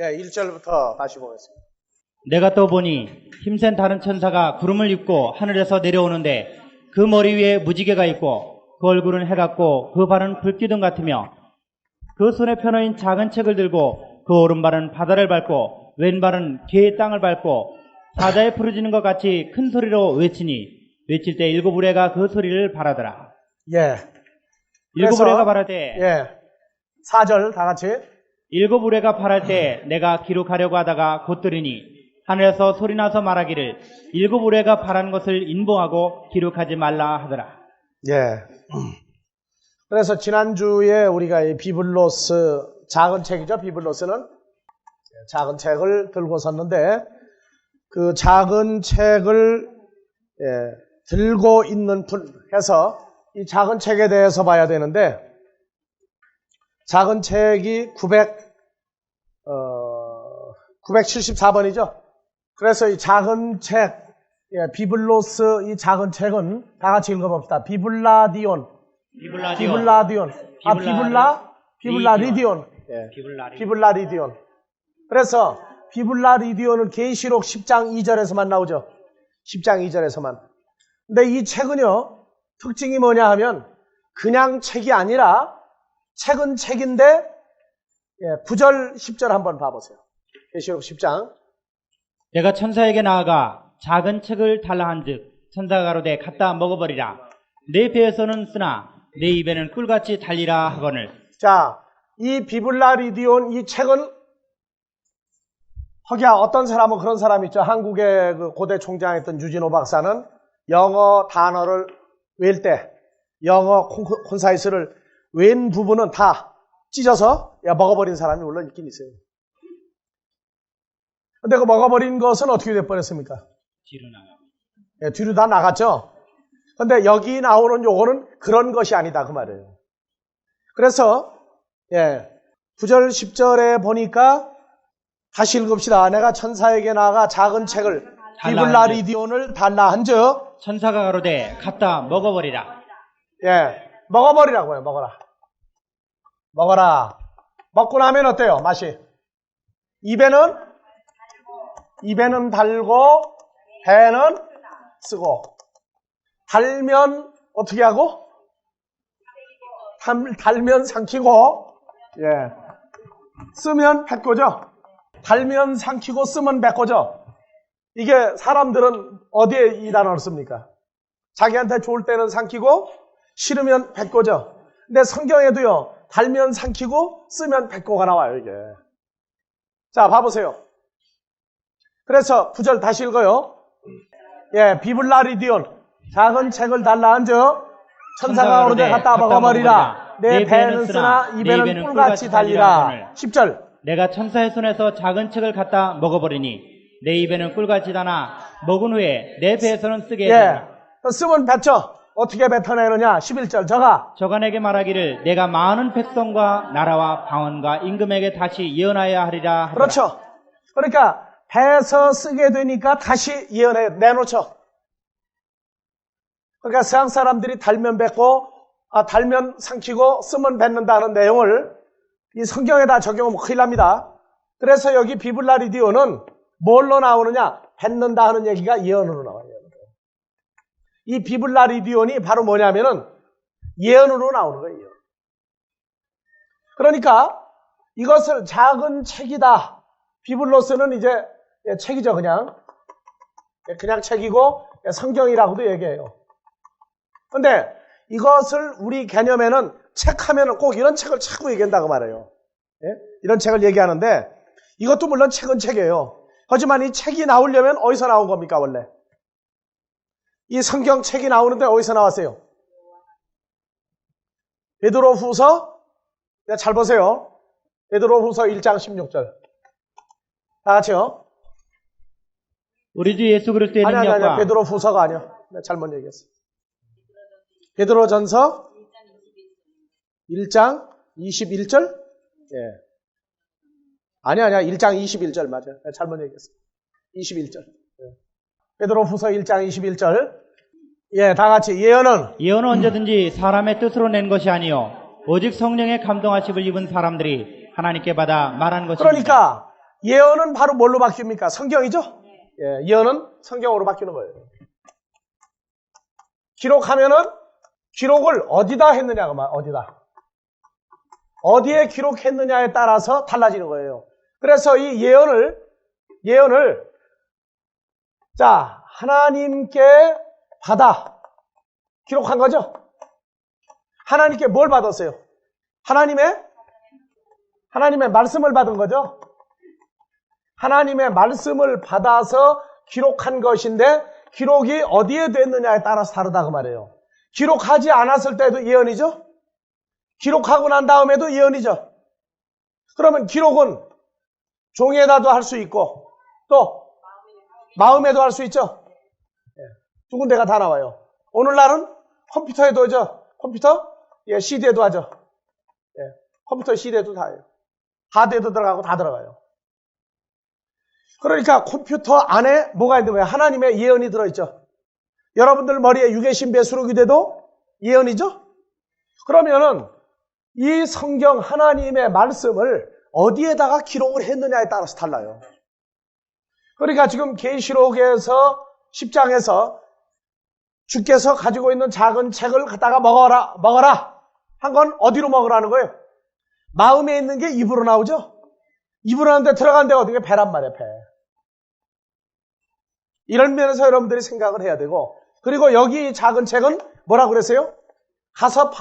예, 1절부터 다시 보겠습니다. 내가 또 보니 힘센 다른 천사가 구름을 입고 하늘에서 내려오는데 그 머리 위에 무지개가 있고 그 얼굴은 해 같고 그 발은 불기둥 같으며 그 손에 펴놓인 작은 책을 들고 그 오른발은 바다를 밟고 왼발은 개의 땅을 밟고 사자에 부르짖는 것 같이 큰 소리로 외치니 외칠 때 일곱 우레가 그 소리를 바라더라. 예. 일곱 우레가 바랄 때 예. 4절 다 같이. 일곱 우레가 바랄 때 내가 기록하려고 하다가 곧 들으니 하늘에서 소리나서 말하기를 일곱 우레가 바라는 것을 인보하고 기록하지 말라 하더라. 예. 그래서 지난주에 우리가 이 비블로스, 작은 책이죠. 비블로스는 작은 책을 들고 섰는데 그 작은 책을 들고 있는 분 해서 이 작은 책에 대해서 봐야 되는데 작은 책이 974번이죠. 그래서 이 작은 책, 비블로스 이 작은 책은 다 같이 읽어봅시다. 비블라디온. 비블라리디온. 비블라리디온. 그래서 비블라리디온은 계시록 10장 2절에서만 나오죠. 10장 2절에서만. 근데 이 책은요, 특징이 뭐냐 하면 그냥 책이 아니라 책은 책인데 9절 10절 한번 봐보세요. 계시록 10장. 내가 천사에게 나아가 작은 책을 달라 한즉 천사가 가로되 갖다 먹어버리라. 내 배에서는 쓰나 내 입에는 꿀같이 달리라 하거늘. 자, 이 비블라리디온 이 책은 허기야 어떤 사람은 그런 사람 있죠. 한국의 그 고대 총장했던 유진호 박사는 영어 단어를 외울 때 영어 콘사이스를 웬 부분은 다 찢어서 먹어버린 사람이 물론 있긴 있어요. 근데 그 먹어버린 것은 어떻게 돼버렸습니까? 뒤로 나가. 뒤로 다 나갔죠. 근데 여기 나오는 요거는 그런 것이 아니다 그 말이에요. 그래서 9절 10절에 보니까 다시 읽읍시다. 내가 천사에게 나아가 작은 책을 비블라리디온을 달라 한즉 천사가 가로되 갖다 먹어버리라. 먹어버리라고요. 먹어라. 먹고 나면 어때요? 맛이? 입에는 달고 배는 쓰고. 달면 어떻게 하고? 달면 삼키고 쓰면 뱉고죠. 달면 삼키고 쓰면 뱉고죠. 이게 사람들은 어디에 이 단어를 씁니까? 자기한테 좋을 때는 삼키고 싫으면 뱉고죠. 근데 성경에도요. 달면 삼키고 쓰면 뱉고가 나와요. 이게. 자 봐보세요. 그래서 9절 다시 읽어요. 비블라리디온 작은 책을 달라 한즉 천사가 오르되 갖다 먹어버리라. 내 배는 쓰나 입에는 꿀같이 달리라. 10절 내가 천사의 손에서 작은 책을 갖다 먹어버리니 내 입에는 꿀같이 다나 먹은 후에 내 배에서는 쓰게 되리라. 쓰면 뱉죠. 어떻게 뱉어내느냐. 11절 저가 내게 말하기를 내가 많은 백성과 나라와 방언과 임금에게 다시 예언하여야 하리라 하더라. 그렇죠. 그러니까 배에서 쓰게 되니까 다시 예언해 내놓죠. 그러니까 세상 사람들이 달면 뱉고 달면 삼키고 쓰면 뱉는다는 내용을 이 성경에다 적용하면 큰일 납니다. 그래서 여기 비블라리디오는 뭘로 나오느냐? 뱉는다 하는 얘기가 예언으로 나와요. 이 비블라리디온이 바로 뭐냐면은 예언으로 나오는 거예요. 그러니까 이것을 작은 책이다. 비블로스는 이제 책이죠. 그냥 책이고 성경이라고도 얘기해요. 근데 이것을 우리 개념에는 책 하면은 꼭 이런 책을 자꾸 얘기한다고 말해요. 이런 책을 얘기하는데 이것도 물론 책은 책이에요. 하지만 이 책이 나오려면 어디서 나온 겁니까 원래? 이 성경 책이 나오는데 어디서 나왔어요? 베드로후서 잘 보세요. 베드로후서 1장 16절 다 같이요. 우리 주 예수 그리스도의 능력과 아니야. 베드로후서가 아니야. 내가 잘못 얘기했어. 베드로전서 1장 21절? 아니야. 1장 21절 맞아. 내가 잘못 얘기했어. 21절. 베드로후서 1장 21절. 다 같이 예언은 언제든지 사람의 뜻으로 낸 것이 아니요 오직 성령의 감동하심을 입은 사람들이 하나님께 받아 말한 것입니다. 그러니까 예언은 바로 뭘로 바뀝니까? 성경이죠? 예, 예언은 성경으로 바뀌는 거예요. 기록하면은 기록을 어디다 했느냐가 어디다. 어디에 기록했느냐에 따라서 달라지는 거예요. 그래서 이 예언을 자, 하나님께 받아 기록한 거죠? 하나님께 뭘 받았어요? 하나님의 말씀을 받은 거죠? 하나님의 말씀을 받아서 기록한 것인데 기록이 어디에 됐느냐에 따라서 다르다 그 말이에요. 기록하지 않았을 때도 예언이죠? 기록하고 난 다음에도 예언이죠? 그러면 기록은 종이에다도 할 수 있고 또 마음에도 할 수 있죠? 두 군데가 다 나와요. 오늘날은 컴퓨터에도 하죠? 컴퓨터? 예, CD에도 하죠? 예, 컴퓨터 CD에도 다 해요. 하드에도 들어가고 다 들어가요. 그러니까 컴퓨터 안에 뭐가 있는 거예요? 하나님의 예언이 들어있죠. 여러분들 머리에 유계신비에 수록이 돼도 예언이죠? 그러면은 이 성경 하나님의 말씀을 어디에다가 기록을 했느냐에 따라서 달라요. 그러니까 지금 계시록에서 10장에서 주께서 가지고 있는 작은 책을 갖다가 먹어라 한 건 어디로 먹으라는 거예요? 마음에 있는 게 입으로 나오죠? 입으로 나오는데 들어간 데가 어디게 배란 말이에요, 배. 이런 면에서 여러분들이 생각을 해야 되고, 그리고 여기 작은 책은 뭐라고 그랬어요? 가서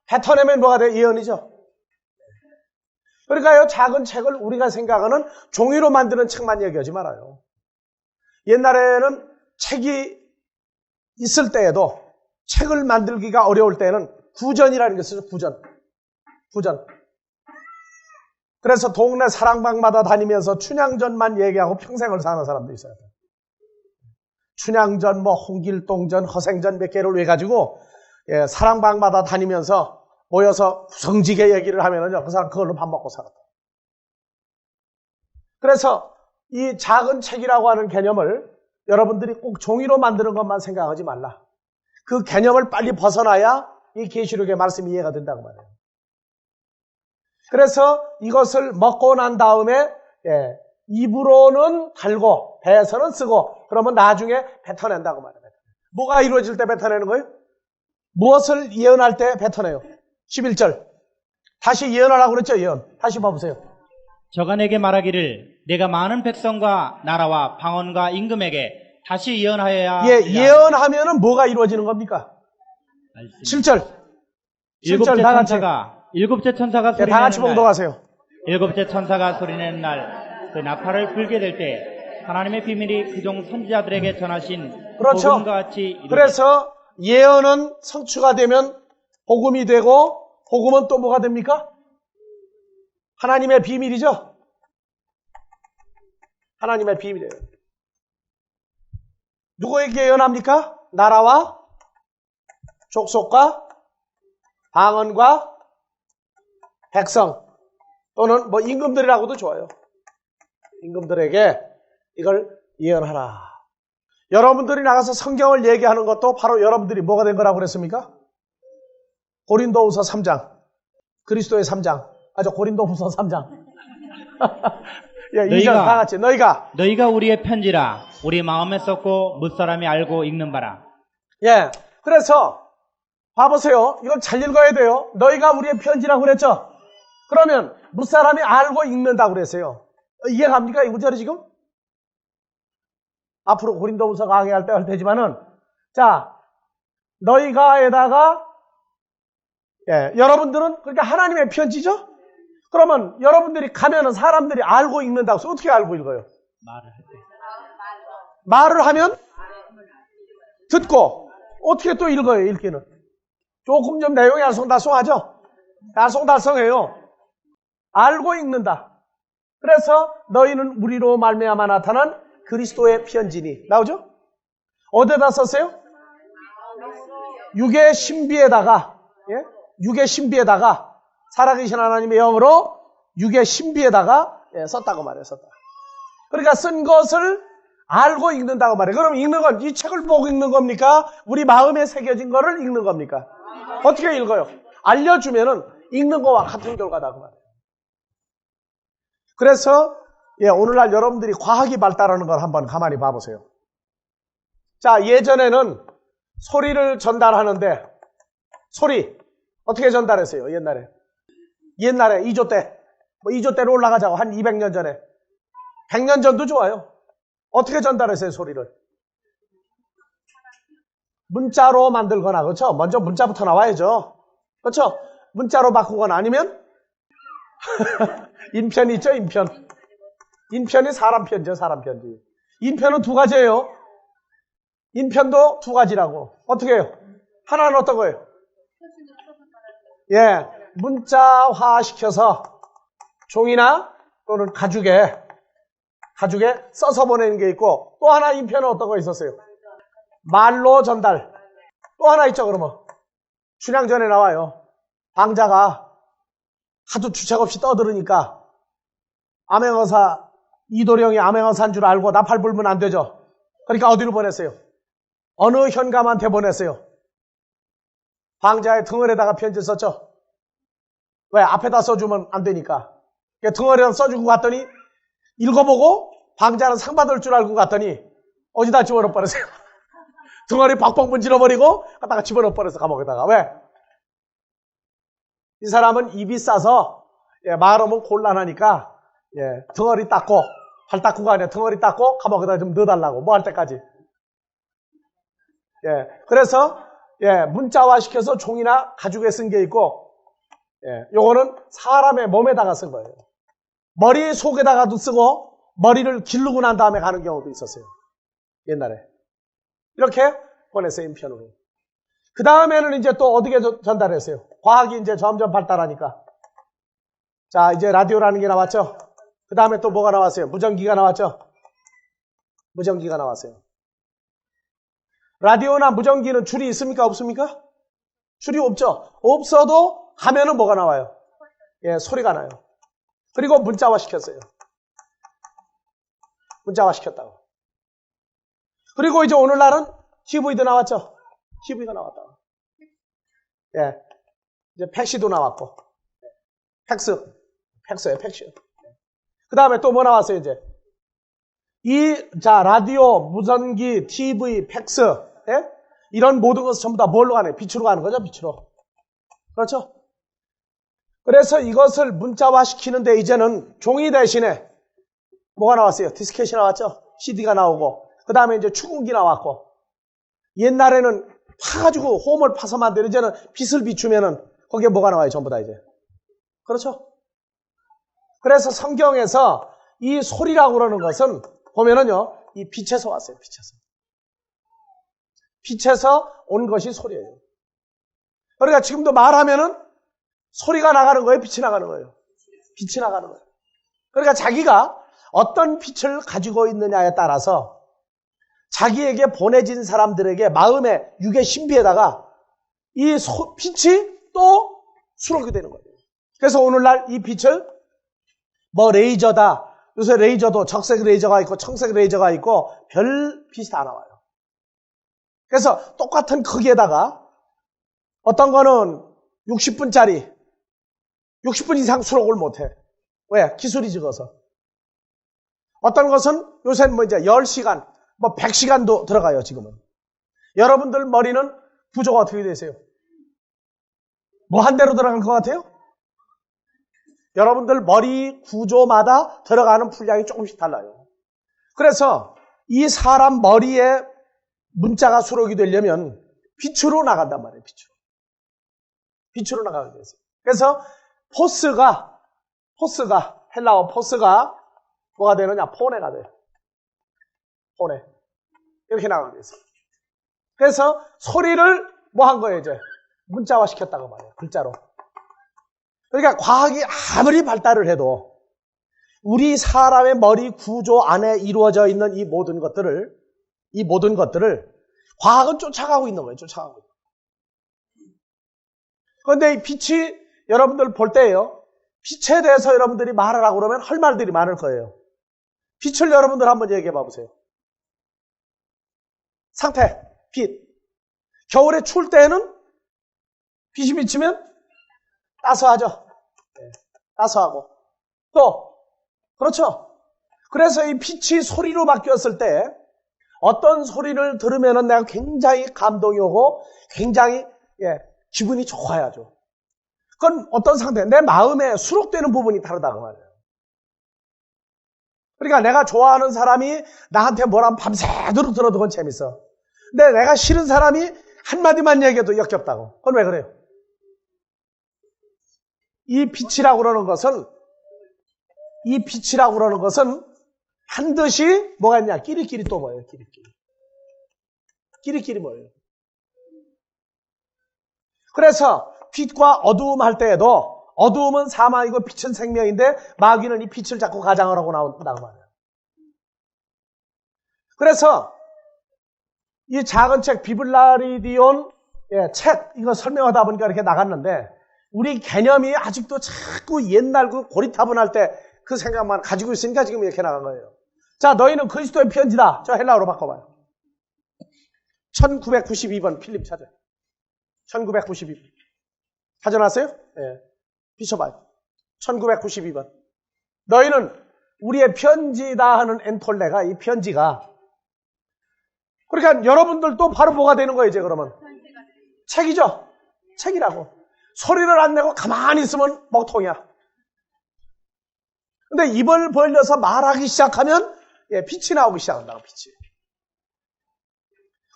뱉어내면 뭐가 돼요? 예언이죠. 그러니까 이 작은 책을 우리가 생각하는 종이로 만드는 책만 얘기하지 말아요. 옛날에는 책이 있을 때에도 책을 만들기가 어려울 때는 구전이라는 게 있어요. 구전. 그래서 동네 사랑방마다 다니면서 춘향전만 얘기하고 평생을 사는 사람도 있어요. 춘향전, 홍길동전, 허생전 몇 개를 해가지고 사랑방마다 다니면서 모여서 구성지게 얘기를 하면은요, 그 사람 그걸로 밥 먹고 살았다. 그래서 이 작은 책이라고 하는 개념을 여러분들이 꼭 종이로 만드는 것만 생각하지 말라. 그 개념을 빨리 벗어나야 이 계시록의 말씀이 이해가 된다고 말해요. 그래서 이것을 먹고 난 다음에 입으로는 달고 배에서는 쓰고 그러면 나중에 뱉어낸다고 말해요. 뭐가 이루어질 때 뱉어내는 거예요? 무엇을 예언할 때 뱉어내요? 11절. 다시 예언하라고 그랬죠? 예언. 다시 봐보세요. 저가 내게 말하기를 내가 많은 백성과 나라와 방언과 임금에게 다시 예언하여야 예언하면은 뭐가 이루어지는 겁니까? 7절. 7절 다 같이. 일곱째 천사가 소리내는 다 같이 봉독하세요. 일곱째 천사가 소리내는 날 그 나팔을 불게 될 때 하나님의 비밀이 그종 선지자들에게 전하신 그렇죠. 복음과 같이 이루어집니다. 그래서 예언은 성취가 되면 복음이 되고 복음은 또 뭐가 됩니까? 하나님의 비밀이죠. 하나님의 비밀이에요. 누구에게 예언합니까? 나라와 족속과 방언과 백성 또는 임금들이라고도 좋아요. 임금들에게 이걸 예언하라. 여러분들이 나가서 성경을 얘기하는 것도 바로 여러분들이 뭐가 된 거라고 그랬습니까? 고린도후서 3장. 그리스도의 3장. 고린도후서 3장. 2절 다 같이. 너희가 우리의 편지라 우리 마음에 썼고 무사람이 알고 읽는 바라. 그래서 봐보세요. 이걸 잘 읽어야 돼요. 너희가 우리의 편지라고 그랬죠? 그러면 무사람이 알고 읽는다고 그랬어요. 이해갑니까? 이 구절이 지금? 앞으로 고린도후서 강의할 때 할 테지만은, 자, 너희가에다가, 여러분들은, 그러니까 하나님의 편지죠? 그러면 여러분들이 가면은 사람들이 알고 읽는다고 해서 어떻게 알고 읽어요? 말을 할 때. 말을 하면 듣고, 어떻게 또 읽어요, 읽기는? 조금 좀 내용이 알쏭달쏭하죠? 알쏭달쏭해요. 알고 읽는다. 그래서 너희는 우리로 말미암아 나타난 그리스도의 편지니. 나오죠? 어디다 썼어요? 육의 신비에다가, 육의 신비에다가, 살아계신 하나님의 영으로 육의 신비에다가 썼다고 말해요, 썼다. 그러니까 쓴 것을 알고 읽는다고 말해요. 그럼 읽는 건 이 책을 보고 읽는 겁니까? 우리 마음에 새겨진 거를 읽는 겁니까? 어떻게 읽어요? 알려주면은 읽는 거와 같은 결과다 그 말이에요. 그래서 예, 오늘날 여러분들이 과학이 발달하는 걸 한번 가만히 봐보세요. 자, 예전에는 소리를 전달하는데, 소리, 어떻게 전달했어요, 옛날에? 옛날에 2조 때, 2조 때로 올라가자고, 한 200년 전에. 100년 전도 좋아요. 어떻게 전달했어요, 소리를? 문자로 만들거나, 그렇죠? 먼저 문자부터 나와야죠. 그렇죠? 문자로 바꾸거나 아니면 인편이 있죠, 인편. 인편이 사람 편지죠, 사람 편지. 인편은 두 가지예요. 인편도 두 가지라고. 어떻게 해요? 하나는 어떤 거예요? 예, 문자화 시켜서 종이나 또는 가죽에 써서 보내는 게 있고, 또 하나 인편은 어떤 거 있었어요? 말로 전달. 또 하나 있죠, 그러면. 춘향전에 나와요. 방자가 하도 주책 없이 떠들으니까 암행어사, 이도령이 암행어사인 줄 알고 나팔 불면 안 되죠. 그러니까 어디로 보냈어요? 어느 현감한테 보냈어요? 방자의 덩어리에다가 편지를 썼죠. 왜? 앞에다 써주면 안 되니까. 덩어리에다 써주고 갔더니 읽어보고 방자는 상 받을 줄 알고 갔더니 어디다 집어넣어 버렸어요? 덩어리 벅벅 문질러버리고 갖다가 집어넣어 버려서 감옥에다가. 왜? 이 사람은 입이 싸서 말하면 곤란하니까 덩어리 닦고 발 닦고가 아니라 덩어리 닦고 감옥에다 좀 넣어달라고 뭐 할 때까지. 그래서 문자화 시켜서 종이나 가죽에 쓴 게 있고 요거는 사람의 몸에다가 쓴 거예요. 머리 속에다가도 쓰고 머리를 기르고 난 다음에 가는 경우도 있었어요. 옛날에. 이렇게 보냈어요, 인편으로. 그 다음에는 이제 또 어떻게 전달했어요? 과학이 이제 점점 발달하니까. 자, 이제 라디오라는 게 나왔죠? 그 다음에 또 뭐가 나왔어요? 무전기가 나왔죠? 무전기가 나왔어요. 라디오나 무전기는 줄이 있습니까? 없습니까? 줄이 없죠? 없어도 하면은 뭐가 나와요? 소리가 나요. 그리고 문자화 시켰어요. 문자화 시켰다고. 그리고 이제 오늘날은 TV도 나왔죠? TV가 나왔다고. 이제 팩시도 나왔고. 팩스예요, 팩시. 그 다음에 또 뭐 나왔어요, 이제? 라디오, 무전기, TV, 팩스, 이런 모든 것은 전부 다 뭘로 가네요? 빛으로 가는 거죠, 빛으로. 그렇죠? 그래서 이것을 문자화 시키는데 이제는 종이 대신에 뭐가 나왔어요? 디스켓이 나왔죠? CD가 나오고. 그 다음에 이제 축구기 나왔고. 옛날에는 파가지고 홈을 파서 만드는 이제는 빛을 비추면은 거기에 뭐가 나와요? 전부 다 이제. 그렇죠? 그래서 성경에서 이 소리라고 그러는 것은 보면은요, 이 빛에서 왔어요, 빛에서. 빛에서 온 것이 소리예요. 그러니까 지금도 말하면은 소리가 나가는 거예요, 빛이 나가는 거예요? 빛이 나가는 거예요. 그러니까 자기가 어떤 빛을 가지고 있느냐에 따라서 자기에게 보내진 사람들에게 마음의 육의 신비에다가 이 빛이 또 수록이 되는 거예요. 그래서 오늘날 이 빛을 뭐 레이저다. 요새 레이저도 적색 레이저가 있고 청색 레이저가 있고 별 빛이 다 나와요. 그래서 똑같은 크기에다가 어떤 거는 60분짜리 60분 이상 수록을 못해. 왜? 기술이 적어서. 어떤 것은 요새는 뭐 이제 10시간, 뭐 100시간도 들어가요, 지금은. 여러분들 머리는 구조가 어떻게 되세요? 뭐 한 대로 들어간 것 같아요? 여러분들 머리 구조마다 들어가는 분량이 조금씩 달라요. 그래서 이 사람 머리에 문자가 수록이 되려면 빛으로 나간단 말이에요, 빛으로. 빛으로 나가게 돼요. 그래서 포스가, 헬라어 포스가 뭐가 되느냐? 포네가 돼요. 포네. 이렇게 나가게 돼요. 그래서 소리를 뭐 한 거예요, 이제? 문자화 시켰다고 말해요, 글자로. 그러니까 과학이 아무리 발달을 해도 우리 사람의 머리 구조 안에 이루어져 있는 이 모든 것들을 과학은 쫓아가고 있는 거예요, 쫓아가고. 그런데 이 빛이 여러분들 볼 때예요. 빛에 대해서 여러분들이 말을 하고 그러면 할 말들이 많을 거예요. 빛을 여러분들 한번 얘기해 봐 보세요. 상태, 빛. 겨울에 추울 때에는 빛이 비치면 따스하죠. 따스하고. 또, 그렇죠. 그래서 이 빛이 소리로 바뀌었을 때 어떤 소리를 들으면은 내가 굉장히 감동이 오고 굉장히 기분이 좋아야죠. 그건 어떤 상태, 내 마음에 수록되는 부분이 다르다고 말이에요. 그러니까 내가 좋아하는 사람이 나한테 뭐라면 밤새도록 들어도 그건 재밌어. 근데 내가 싫은 사람이 한마디만 얘기해도 역겹다고. 그건 왜 그래요? 이 빛이라고 그러는 것은 반드시 뭐가 있냐? 끼리끼리 또 뭐예요? 끼리끼리 뭐예요? 그래서 빛과 어두움 할 때에도 어두움은 사망이고 빛은 생명인데 마귀는 이 빛을 자꾸 가장을 하고 나온다고 말해요. 그래서 이 작은 책 비블라리디온 책 이거 설명하다 보니까 이렇게 나갔는데 우리 개념이 아직도 자꾸 옛날 그 고리타분할 때 그 생각만 가지고 있으니까 지금 이렇게 나간 거예요. 자, 너희는 그리스도의 편지다. 저 헬라어로 바꿔봐요. 1992번 필립 찾아요. 1992번. 찾아놨어요? 네. 비춰봐요. 1992번. 너희는 우리의 편지다 하는 엔톨레가 이 편지가 그러니까 여러분들도 바로 뭐가 되는 거예요 이제 그러면? 책이죠. 책이라고. 소리를 안 내고 가만히 있으면 먹통이야. 근데 입을 벌려서 말하기 시작하면 빛이 나오기 시작한다고 빛이.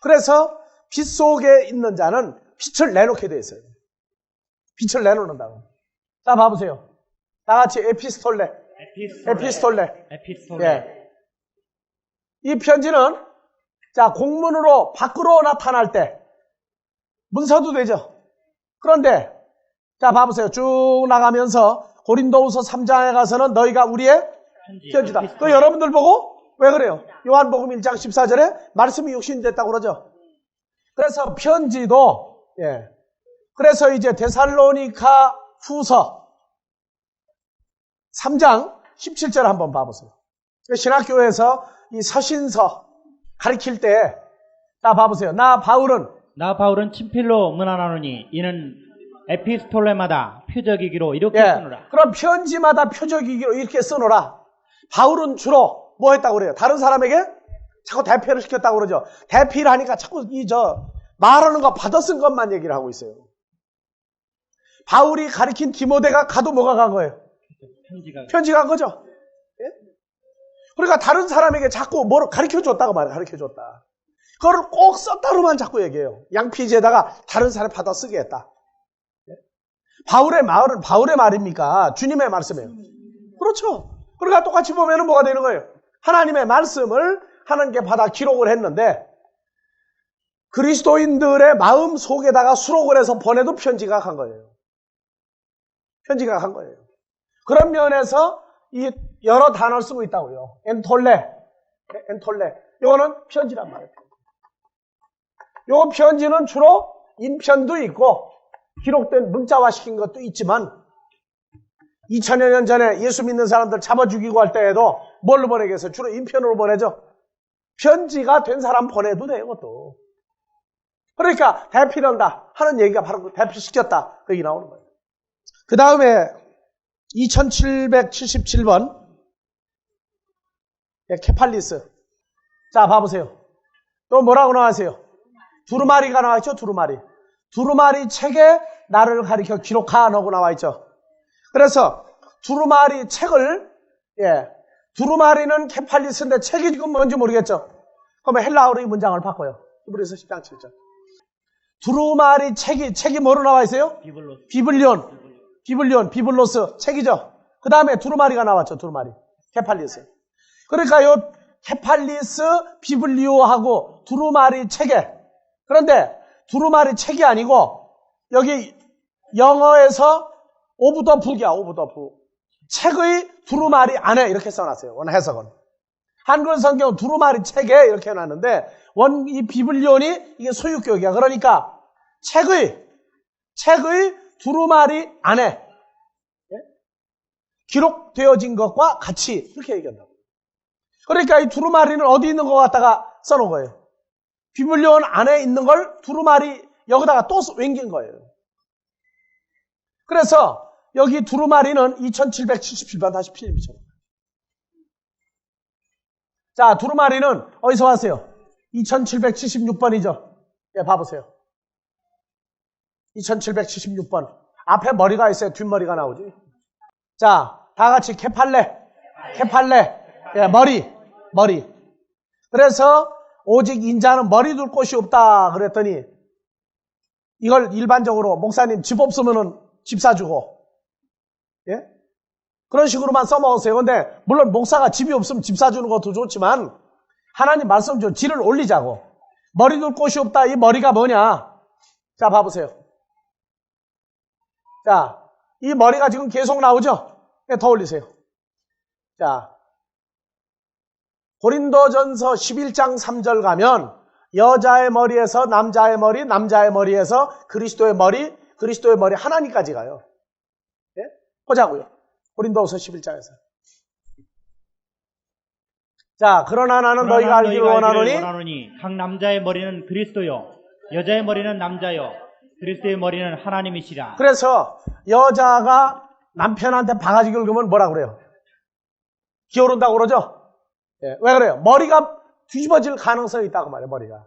그래서 빛 속에 있는 자는 빛을 내놓게 돼 있어요. 빛을 내놓는다고. 자, 봐보세요. 다 같이 에피스톨레. 예. 이 편지는 자, 공문으로 밖으로 나타날 때 문서도 되죠. 그런데 자, 봐보세요. 쭉 나가면서 고린도후서 3장에 가서는 너희가 우리의 편지다. 또 여러분들 보고 왜 그래요? 요한복음 1장 14절에 말씀이 육신이 됐다고 그러죠. 그래서 편지도 그래서 이제 데살로니가 후서 3장 17절 한번 봐보세요. 신학교에서 이 서신서 가르칠 때 자 봐보세요. 나 바울은 친필로 문안하노니 이는 에피스톨레마다 표적이기로 이렇게 쓰노라. 그럼 편지마다 표적이기로 이렇게 쓰노라. 바울은 주로 뭐 했다고 그래요? 다른 사람에게 자꾸 대피를 시켰다고 그러죠. 대피를 하니까 자꾸 말하는 거 받아 쓴 것만 얘기를 하고 있어요. 바울이 가르친 디모데가 가도 뭐가 간 거예요? 편지가 간 거죠. 예? 그러니까 다른 사람에게 자꾸 뭐를 가르쳐줬다고 말해요. 가르쳐줬다. 그거를 꼭 썼다로만 자꾸 얘기해요. 양피지에다가 다른 사람 받아 쓰게 했다. 예? 바울의 말은 바울의 말입니까? 주님의 말씀이에요. 그렇죠. 그러니까 똑같이 보면은 뭐가 되는 거예요? 하나님의 말씀을 하나님께 받아 기록을 했는데 그리스도인들의 마음 속에다가 수록을 해서 보내도 편지가 간 거예요. 편지가 간 거예요. 그런 면에서 이 여러 단어를 쓰고 있다고요. 엔톨레. 이거는 편지란 말이에요. 요 편지는 주로 인편도 있고 기록된 문자화 시킨 것도 있지만 2000여 년 전에 예수 믿는 사람들 잡아 죽이고 할 때에도 뭘로 보내겠어요? 주로 인편으로 보내죠. 편지가 된 사람 보내도 돼요, 그것도. 그러니까 대피한다 하는 얘기가 바로 대피시켰다. 그 얘기 나오는 거예요. 그 다음에 2777번 케팔리스. 자, 봐보세요. 또 뭐라고 나왔어요? 두루마리가 나와있죠. 두루마리 책에 나를 가리켜 기록하라고 나와있죠. 그래서 두루마리 책을 두루마리는 케팔리스인데 책이 지금 뭔지 모르겠죠. 그러면 헬라어로 이 문장을 바꿔요. 히브리서 10장 7절. 두루마리 책이 뭐로 나와 있어요? 비블로스 책이죠. 그 다음에 두루마리가 나왔죠. 두루마리. 케팔리스. 그러니까 요 케팔리스 비블리오하고 두루마리 책에 그런데 두루마리 책이 아니고 여기 영어에서 오브 더 북이야. 책의 두루마리 안에 이렇게 써놨어요. 원 해석은. 한글 성경은 두루마리 책에 이렇게 해놨는데 이 비블리온이 이게 소유격이야. 그러니까 책의 두루마리 안에 기록되어진 것과 같이 이렇게 얘기한다고. 그러니까 이 두루마리는 어디 있는 것 같다가 써놓은 거예요. 비블리온 안에 있는 걸 두루마리 여기다가 또 옮긴 거예요. 그래서 여기 두루마리는 2777번 다시 필립이죠. 자, 두루마리는 어디서 왔어요? 2776번이죠. 예, 봐보세요. 2776번. 앞에 머리가 있어요. 뒷머리가 나오지. 자, 다 같이 케팔레. 예, 머리. 그래서 오직 인자는 머리 둘 곳이 없다 그랬더니 이걸 일반적으로 목사님 집 없으면은 집 사주고, 예? 그런 식으로만 써먹었어요. 근데 물론 목사가 집이 없으면 집 사주는 것도 좋지만 하나님 말씀 좀 질을 올리자고. 머리 둘 곳이 없다. 이 머리가 뭐냐? 자, 봐보세요. 자, 이 머리가 지금 계속 나오죠? 네, 더 올리세요. 자, 고린도전서 11장 3절 가면 여자의 머리에서 남자의 머리, 남자의 머리에서 그리스도의 머리 하나님까지 가요. 예? 보자고요. 고린도서 11장에서. 자, 그러나 나는 너희가 알기를 원하노니 각 남자의 머리는 그리스도요, 여자의 머리는 남자요, 그리스도의 머리는 하나님이시라. 그래서 여자가 남편한테 바가지 긁으면 뭐라 그래요? 기어오른다고 그러죠? 예, 왜 그래요? 머리가 뒤집어질 가능성이 있다고 말해요, 머리가.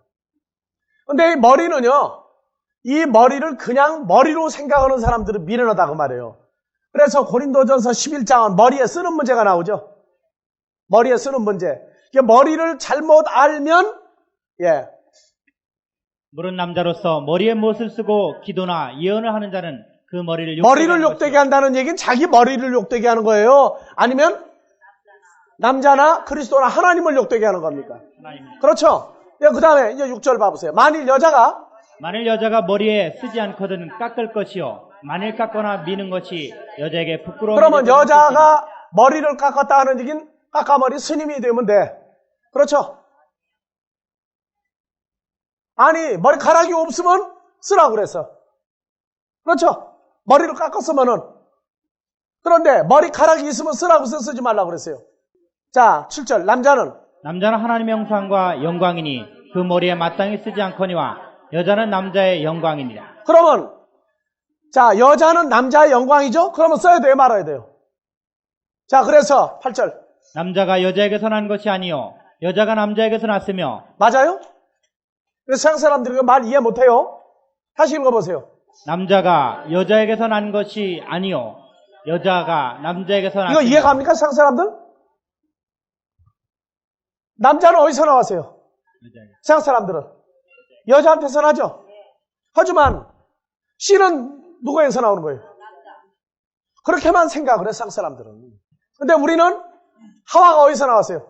근데 이 머리는요, 이 머리를 그냥 머리로 생각하는 사람들은 미련하다고 말해요. 그래서 고린도전서 11장은 머리에 쓰는 문제가 나오죠. 머리에 쓰는 문제. 이게 머리를 잘못 알면, 예. 물은 남자로서 머리에 무엇을 쓰고 기도나 예언을 하는 자는 그 머리를 욕되게 한다는 얘기는 자기 머리를 욕되게 하는 거예요? 아니면 남자나 그리스도나 하나님을 욕되게 하는 겁니까? 하나님입니다. 그렇죠? 예, 그 다음에 이제 6절 봐보세요. 만일 여자가 머리에 쓰지 않거든 깎을 것이요, 만일 깎거나 미는 것이 여자에게 부끄러움이 그러면 여자가 머리를 깎았다 하는 얘기는 깎아머리 스님이 되면 돼. 그렇죠? 아니, 머리카락이 없으면 쓰라고 그랬어. 그렇죠? 머리를 깎았으면은. 그런데 머리카락이 있으면 쓰라고 쓰지 말라고 그랬어요. 자, 7절. 남자는 하나님의 형상과 영광이니 그 머리에 마땅히 쓰지 않거니와 여자는 남자의 영광이니라. 그러면 자, 여자는 남자의 영광이죠? 그러면 써야 돼요, 말아야 돼요? 자, 그래서 8절. 남자가 여자에게서 난 것이 아니요 여자가 남자에게서 났으며. 맞아요? 그래서 세상 사람들이 말 이해 못해요. 다시 읽어보세요. 남자가 여자에게서 난 것이 아니요 여자가 남자에게서 났으며. 이거 이해 갑니까, 세상 사람들? 남자는 어디서 나왔어요? 세상 사람들은 여자한테서 나죠. 하지만 씨는 누구에서 나오는 거예요? 그렇게만 생각을 해, 세상 사람들은. 근데 우리는 하와가 어디서 나왔어요?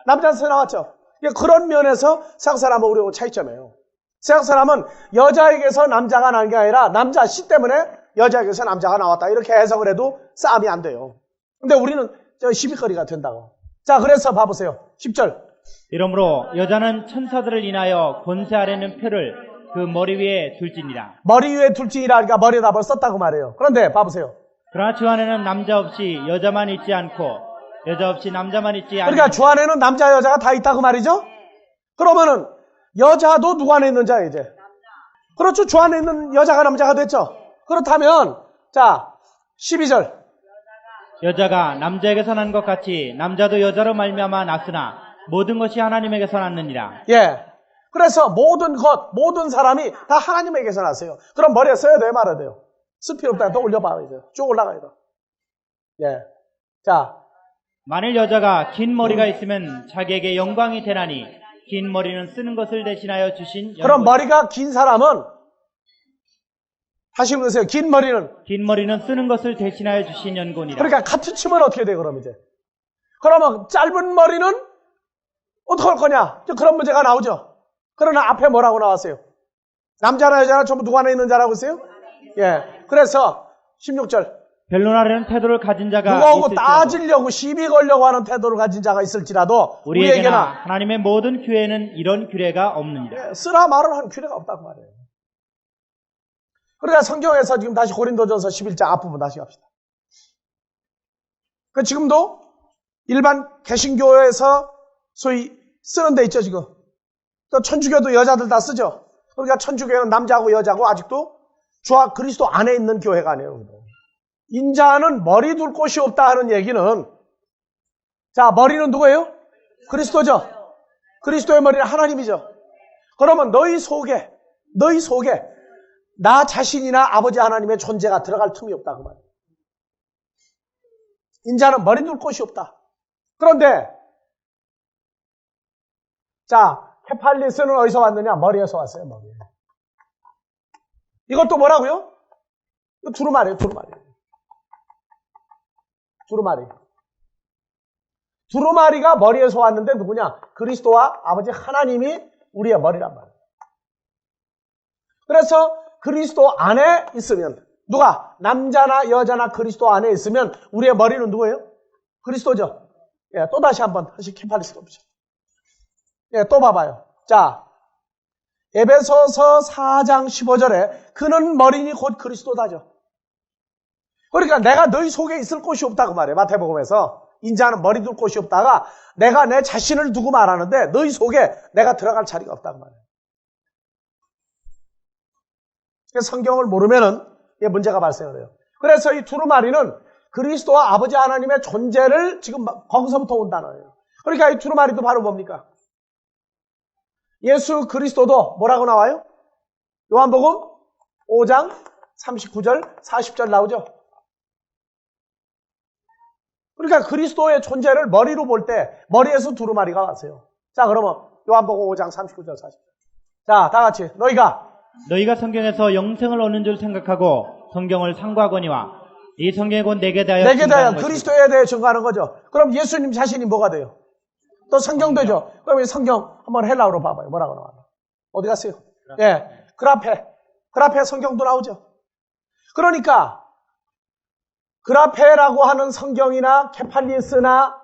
남자한테서 나왔죠. 그런 면에서 세상 사람은 우리하고 차이점이에요. 세상 사람은 여자에게서 남자가 난 게 아니라 남자 씨 때문에 여자에게서 남자가 나왔다, 이렇게 해석을 해도 싸움이 안 돼요. 근데 우리는 시비거리가 된다고. 자, 그래서 봐보세요. 10절. 이러므로 여자는 천사들을 인하여 권세 아래 있는 표를 그 머리 위에 둘지니라. 머리 위에 둘지니라. 그러니까 머리에다 벌 썼다고 말해요. 그런데 봐보세요. 그러나 주 안에는 남자 없이 여자만 있지 않고 여자 없이 남자만 있지 않고. 그러니까 주 안에는 남자 여자가 다 있다고 말이죠. 그러면은 여자도 누구 안에 있는 자예요, 이제? 그렇죠. 주 안에 있는 여자가 남자가 됐죠. 그렇다면 자, 12절. 여자가 남자에게서 난 것 같이 남자도 여자로 말미암아 났으나 모든 것이 하나님에게서 났느니라. 예. 그래서 모든 사람이 다 하나님에게서 났어요. 그럼 머리에 써야 돼요, 말아야 돼요? 쓸 필요 없다. 또 올려봐, 이제. 쭉 올라가야 돼. 예. 자. 만일 여자가 긴 머리가 있으면 자기에게 영광이 되나니 긴 머리는 쓰는 것을 대신하여 주신. 그럼 머리가 긴 사람은 다시 읽으세요. 긴 머리는 쓰는 것을 대신하여 주신 연고니라. 그러니까 카트 치면 어떻게 돼, 그럼 이제? 그러면 짧은 머리는 어떡할 거냐? 그런 문제가 나오죠. 그러나 앞에 뭐라고 나왔어요? 남자나 여자나 전부 누구 안에 있는 자라고 했어요? 예. 그래서 16절. 변론하려는 태도를 가진 자가 누구하고 따지려고 시비 걸려고 하는 태도를 가진 자가 있을지라도 우리에게나 하나님의 모든 교회에는 이런 규례가 없느니라. 예, 쓰라 말을 하는 규례가 없다고 말해요. 그러니까 성경에서 지금 다시 고린도전서 11장 앞부분 다시 갑시다. 그 지금도 일반 개신교에서 소위 쓰는 데 있죠, 지금. 또 천주교도 여자들 다 쓰죠. 그러니까 천주교는 남자고 여자고 아직도 주와 그리스도 안에 있는 교회가 아니에요. 인자는 머리 둘 곳이 없다 하는 얘기는, 자, 머리는 누구예요? 그리스도죠. 그리스도의 머리는 하나님이죠. 그러면 너희 속에 나 자신이나 아버지 하나님의 존재가 들어갈 틈이 없다 그 말이에요. 인자는 머리 둘 곳이 없다. 그런데 자, 케팔리스는 어디서 왔느냐? 머리에서 왔어요. 머리에. 이것도 뭐라고요? 두루마리예요. 두루마리가 머리에서 왔는데 누구냐? 그리스도와 아버지 하나님이 우리의 머리란 말이에요. 그래서 그리스도 안에 있으면 누가? 남자나 여자나 그리스도 안에 있으면 우리의 머리는 누구예요? 그리스도죠. 예, 또 다시 한번 다시 케팔리스 보죠. 예, 또 봐봐요. 자, 에베소서 4장 15절에 그는 머리니 곧 그리스도다죠. 그러니까 내가 너희 속에 있을 곳이 없다고 말해요. 마태복음에서 인자는 머리 둘 곳이 없다가 내가 내 자신을 두고 말하는데 너희 속에 내가 들어갈 자리가 없다고 말해요. 성경을 모르면은 문제가 발생을 해요. 그래서 이 두루마리는 그리스도와 아버지 하나님의 존재를 지금 거기서부터 온다는 거예요. 그러니까 이 두루마리도 바로 뭡니까? 예수 그리스도도 뭐라고 나와요? 요한복음 5장 39절 40절 나오죠. 그러니까 그리스도의 존재를 머리로 볼 때 머리에서 두루마리가 왔어요. 자, 그러면 요한복음 5장 39절 40절. 자, 다 같이 너희가 성경에서 영생을 얻는 줄 생각하고 성경을 상고하거니와 이 성경이 곧 내게 대하여 그리스도에 대해 증거하는 거죠. 그럼 예수님 자신이 뭐가 돼요? 또 성경 되죠. 그럼 이 성경 한번 헬라어로 봐봐요. 뭐라고 나와요? 어디 갔어요? 예, 그라페 성경도 나오죠. 그러니까 그라페라고 하는 성경이나 케팔리스나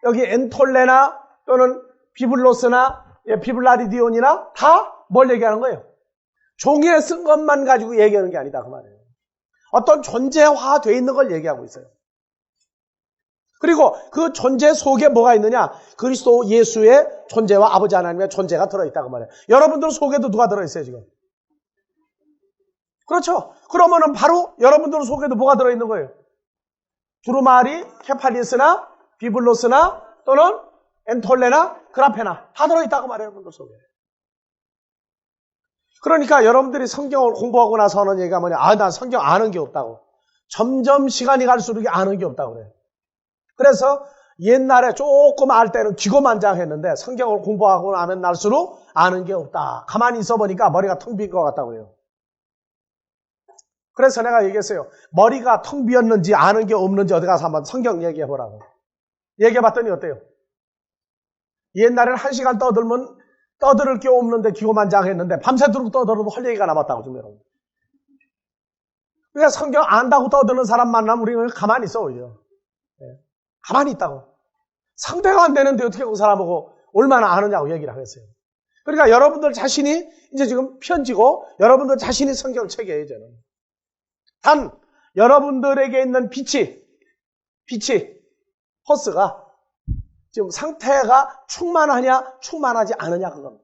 여기 엔톨레나 또는 비블로스나 비블라리디온이나 다 뭘 얘기하는 거예요? 종이에 쓴 것만 가지고 얘기하는 게 아니다 그 말이에요. 어떤 존재화되어 있는 걸 얘기하고 있어요. 그리고 그 존재 속에 뭐가 있느냐? 그리스도 예수의 존재와 아버지 하나님의 존재가 들어있다고 말해요. 여러분들 속에도 누가 들어있어요 지금? 그렇죠. 그러면은 바로 여러분들 속에도 뭐가 들어있는 거예요? 두루마리, 케팔리스나 비블로스나 또는 엔톨레나 그라페나 다 들어있다고 말해요. 여러분들 속에. 그러니까 여러분들이 성경을 공부하고 나서 하는 얘기가 뭐냐? 난 성경 아는 게 없다고. 점점 시간이 갈수록 아는 게 없다고 그래요. 그래서 옛날에 조금 알 때는 기고만장했는데 성경을 공부하고 나면 날수록 아는 게 없다. 가만히 있어 보니까 머리가 텅 빈 것 같다고 해요. 그래서 내가 얘기했어요. 머리가 텅 비었는지 아는 게 없는지 어디 가서 한번 성경 얘기해 보라고. 얘기해 봤더니 어때요? 옛날에는 1시간 떠들을 게 없는데 기고만장했는데 밤새도록 떠들어도 할 얘기가 남았다고 좀 여러분. 그러니까 성경 안다고 떠드는 사람 만나면 우리는 가만히 있어 오히려. 가만히 있다고. 상대가 안 되는데 어떻게 그 사람하고 얼마나 아느냐고 얘기를 하겠어요. 그러니까 여러분들 자신이 이제 지금 편지고 여러분들 자신이 성경 책이에요 이제는. 단 여러분들에게 있는 빛이 포스가 지금 상태가 충만하냐 충만하지 않느냐 그겁니다.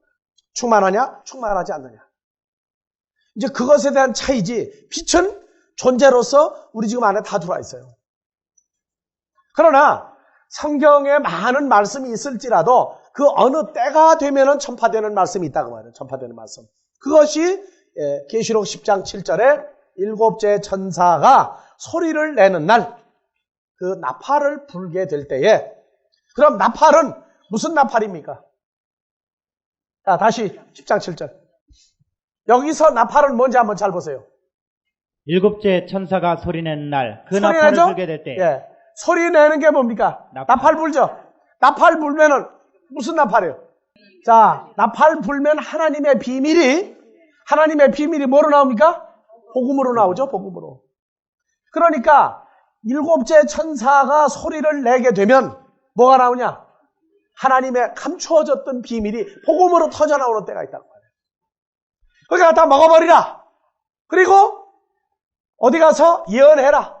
충만하냐 충만하지 않느냐. 이제 그것에 대한 차이지 빛은 존재로서 우리 지금 안에 다 들어와 있어요. 그러나 성경에 많은 말씀이 있을지라도 그 어느 때가 되면은 전파되는 말씀이 있다고 말해요. 전파되는 말씀. 그것이 계시록 10장 7절에 일곱째 천사가 소리를 내는 날 그 나팔을 불게 될 때에 그럼 나팔은 무슨 나팔입니까? 자, 다시 10장 7절. 여기서 나팔은 뭔지 한번 잘 보세요. 일곱째 천사가 소리내는 날 그 나팔을 불게 될 때. 예. 소리 내는 게 뭡니까? 나팔 불죠. 나팔 불면은 무슨 나팔이에요? 자, 나팔 불면 하나님의 비밀이 뭐로 나옵니까? 복음으로 나오죠. 복음으로. 그러니까 일곱째 천사가 소리를 내게 되면 뭐가 나오냐? 하나님의 감추어졌던 비밀이 복음으로 터져나오는 때가 있다고 말해요. 그러니까 다 먹어버리라. 그리고 어디 가서 예언해라.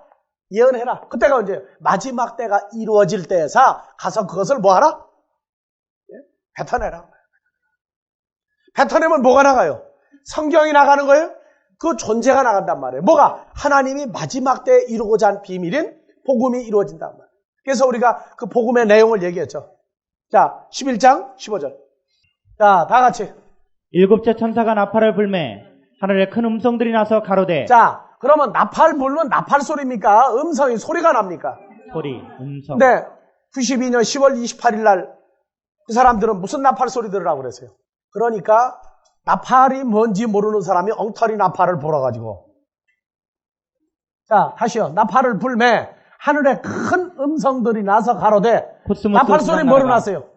그때가 언제예요? 마지막 때가 이루어질 때에서 가서 그것을 뭐하라? 뱉어내라. 뱉어내면 뭐가 나가요? 성경이 나가는 거예요? 그 존재가 나간단 말이에요. 뭐가? 하나님이 마지막 때에 이루고자 한 비밀인 복음이 이루어진단 말이에요. 그래서 우리가 그 복음의 내용을 얘기했죠. 자, 11장 15절. 자, 다 같이. 일곱째 천사가 나팔을 불매 하늘에 큰 음성들이 나서 가로되. 자, 그러면 나팔 불면 나팔 소리입니까? 음성이 소리가 납니까? 소리, 음성. 네. 92년 10월 28일 날 그 사람들은 무슨 나팔 소리 들으라고 그랬어요? 그러니까 나팔이 뭔지 모르는 사람이 엉터리 나팔을 불어가지고. 자, 다시요. 나팔을 불매 하늘에 큰 음성들이 나서 가로되. 나팔 소리 뭐로 났어요?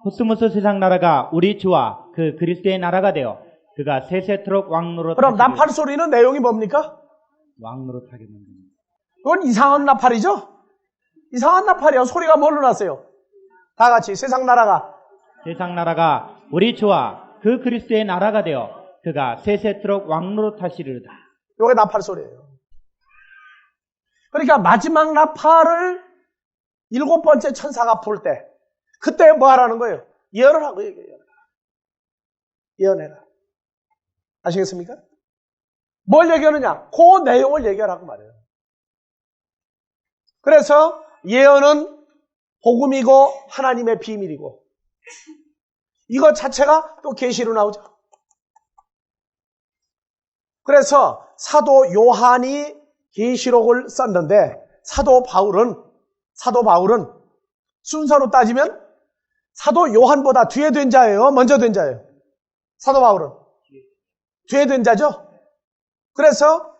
코스모스 세상 나라가 우리 주와 그 그리스도의 나라가 되어 그가 세세토록 왕노릇. 그럼 나팔 소리는 내용이 뭡니까? 왕노릇하게 만듭니다. 그건 이상한 나팔이죠? 이상한 나팔이요. 소리가 뭘로 났어요? 다 같이 세상 나라가 우리 주와 그 그리스도의 나라가 되어 그가 세세토록 왕노릇하시리로다. 이게 나팔 소리예요. 그러니까 마지막 나팔을 7번째 천사가 불 때 그때 뭐 하라는 거예요? 예언을 하고 얘기해요. 예언해라. 아시겠습니까? 뭘 얘기하느냐? 그 내용을 얘기하라고 말해요. 그래서 예언은 복음이고 하나님의 비밀이고 이것 자체가 또 계시로 나오죠. 그래서 사도 요한이 계시록을 썼는데 사도 바울은 순서로 따지면 사도 요한보다 뒤에 된 자예요? 먼저 된 자예요? 사도 바울은 뒤에 된 자죠? 그래서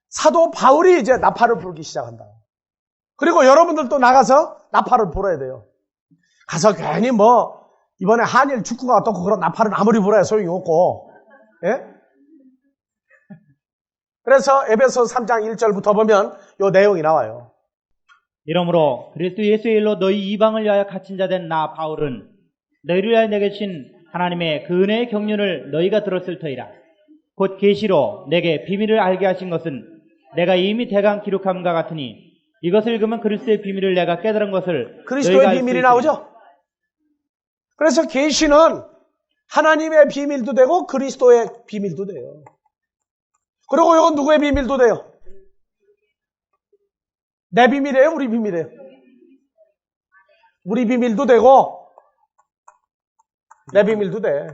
사도 바울이 이제 나팔을 불기 시작한다. 그리고 여러분들도 나가서 나팔을 불어야 돼요. 가서 괜히 이번에 한일 축구가 떴고 그런 나팔은 아무리 불어야 소용이 없고. 예? 그래서 에베소 3장 1절부터 보면 이 내용이 나와요. 이러므로 그리스도 예수의 일로 너희 이방을 위하여 갇힌 자 된 나 바울은 너희를 위하여 내게 주신 하나님의 그 은혜의 경륜을 너희가 들었을 터이라. 곧 계시로 내게 비밀을 알게 하신 것은 내가 이미 대강 기록함과 같으니 이것을 읽으면 그리스도의 비밀을 내가 깨달은 것을 그리스도의 비밀이 나오죠. 그래서 계시는 하나님의 비밀도 되고 그리스도의 비밀도 돼요. 그리고 이건 누구의 비밀도 돼요? 내 비밀이에요? 우리 비밀이에요? 우리 비밀도 되고 내 비밀도 돼.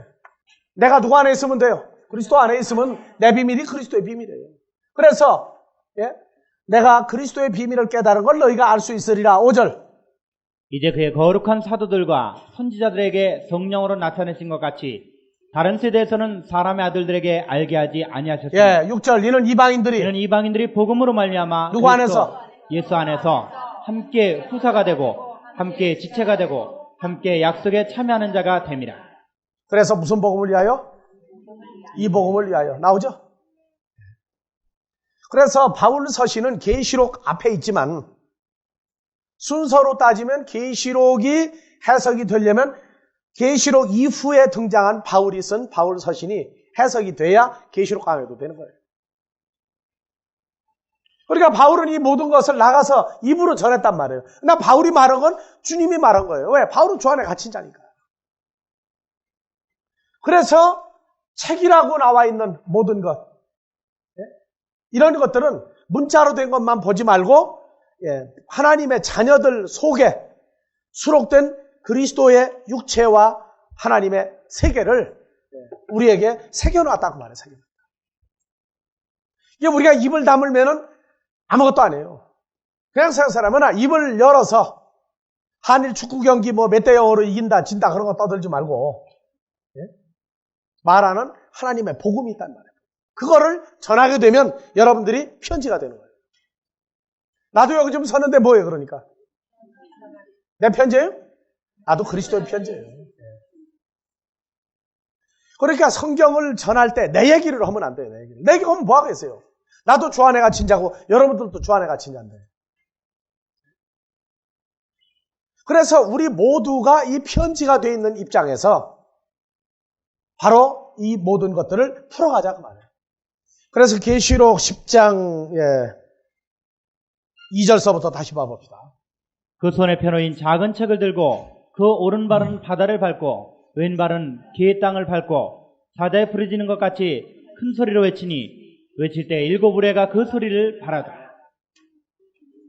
내가 누구 안에 있으면 돼요? 그리스도 안에 있으면 내 비밀이 그리스도의 비밀이에요. 그래서 내가 그리스도의 비밀을 깨달은 걸 너희가 알 수 있으리라. 5절. 이제 그의 거룩한 사도들과 선지자들에게 성령으로 나타내신 것 같이 다른 세대에서는 사람의 아들들에게 알게 하지 아니하셨습니다. 6절. 이는 이방인들이 복음으로 말미암아 누구 안에서? 예수 안에서 함께 후사가 되고 함께 지체가 되고 함께 약속에 참여하는 자가 됨이라. 그래서 무슨 복음을 위하여? 이 복음을 위하여. 나오죠? 그래서 바울 서신은 계시록 앞에 있지만 순서로 따지면 계시록이 해석이 되려면 계시록 이후에 등장한 바울이 쓴 바울 서신이 해석이 돼야 계시록 강해도 되는 거예요. 그러니까 바울은 이 모든 것을 나가서 입으로 전했단 말이에요. 그러나 바울이 말한 건 주님이 말한 거예요. 왜? 바울은 주 안에 갇힌 자니까. 그래서 책이라고 나와 있는 모든 것, 이런 것들은 문자로 된 것만 보지 말고 하나님의 자녀들 속에 수록된 그리스도의 육체와 하나님의 세계를 우리에게 새겨놨다고 말해요. 이게 우리가 입을 다물면은 아무것도 아니에요. 그냥 생각하면 입을 열어서 한일 축구 경기 몇 대 0으로 이긴다 진다 그런 거 떠들지 말고 말하는 하나님의 복음이 있단 말이에요. 그거를 전하게 되면 여러분들이 편지가 되는 거예요. 나도 여기 좀 서는데 뭐예요, 그러니까? 내 편지예요? 나도 그리스도의 편지예요. 그러니까 성경을 전할 때 내 얘기를 하면 안 돼요, 내 얘기를. 내 얘기 하면 뭐 하겠어요? 나도 주 안에 갇힌 자고 여러분들도 주 안에 갇힌 자인데. 그래서 우리 모두가 이 편지가 되어 있는 입장에서 바로 이 모든 것들을 풀어가자고 말해요. 그래서 계시록 10장 2절서부터 다시 봐봅시다. 그 손에 펴놓인 작은 책을 들고 그 오른발은 바다를 밟고 왼발은 기의 땅을 밟고 사자에 부르짖는 것 같이 큰 소리로 외치니 외칠 때 일곱 우레가 그 소리를 바라더라.